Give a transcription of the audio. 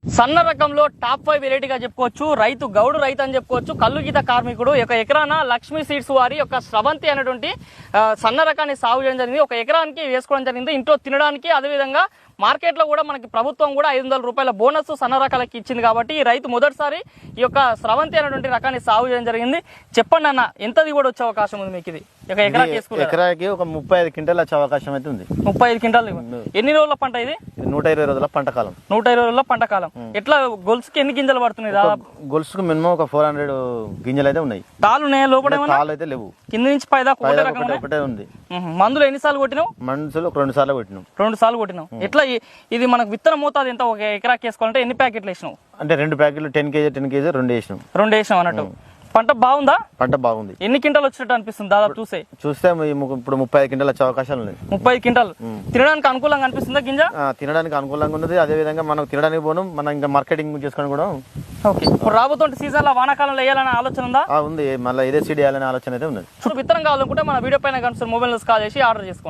సన్న రకంలో టాప్ 5 వెరైటీగా చెప్పుకోవచ్చు. రైతు గౌడు రైతు అని చెప్పుకోవచ్చు. కల్లు గీత కార్మికుడు. ఒక ఎకరాన లక్ష్మీ సీడ్స్ వారి యొక్క స్రవంతి అనేటువంటి సన్న రకాన్ని సాగు చేయడం జరిగింది. ఒక ఎకరానికి వేసుకోవడం జరిగింది. ఇంట్లో తినడానికి, అదేవిధంగా మార్కెట్లో కూడా మనకి ప్రభుత్వం కూడా 500 రూపాయల బోనస్ సన్న రకాలకి ఇచ్చింది. కాబట్టి ఈ రైతు మొదటిసారి ఈ యొక్క స్రవంతి అనేటువంటి రకాన్ని సాగు చేయడం జరిగింది. చెప్పండి అన్న, ఎంత దిగుబడి వచ్చే అవకాశం ఉంది మీకు? ఇది ఒక ఎకరాకి ఎకరాకి ఒక 35 క్వింటాల్ వచ్చే అవకాశం అయితే ఉంది. 35 క్వింటాల్. ఎన్ని రోజుల పంట ఇది? 120 రోజుల పంట కాలం. 120 రోజుల పంట కాలం. ఎట్లా గొలుసుకి ఎన్ని గింజలు పడుతున్నాయి? గొలుసుకు మినిమం ఒక 400 గింజలు అయితే ఉన్నాయి. తాళ్ళు ఉన్నాయా లోపల? తాళ్ళు అయితే లేవు. కింద నుంచి పైదాకా ఒకటే ఉంది. మందులు ఎన్నిసార్లు కొట్టినావు? మందులు 2 సార్లు కొట్టినాం. 2 సార్లు కొట్టినావు. ఎట్లా ఇది మనకు విత్తన మోతాదు ఎంత? ఒక ఎకరాకి వేసుకోవాలంటే ఎన్ని ప్యాకెట్లు వేసినావు? అంటే 2 ప్యాకెట్లు 10 kg 2 వేసినాం. 2 వేసినాం అన్నట్టు. పంట బాగుందా? పంట బాగుంది. ఎన్ని క్వింటాలు వచ్చినట్టు అనిపిస్తుంది దాదాపు చూస్తే? ఇప్పుడు 35 క్వింటాలు వచ్చే అవకాశాలు ఉన్నాయి. 35 క్వింటాలు. తినడానికి అనుకూలంగా అనిపిస్తుందా గింజ? తినడానికి అనుకూలంగా ఉన్నది. అదే విధంగా మనం తినడానికి పోను, మనం ఇంకా మార్కెటింగ్ చేసుకోవడం కూడా. ఓకే. ఇప్పుడు రాబోతున్న సీజన్ లో వానాకాలంలో వేయాలనే ఆలోచన ఉందా? ఉంది. మళ్ళీ ఇదే సీడ్ వేయాలనే ఆలోచన అయితే ఉన్నది. విత్తనం కావాలనుకుంటే మన వీడియో పైన కనిపిస్తున్న మొబైల్ కాల్ చేసి ఆర్డర్ చేసుకోండి.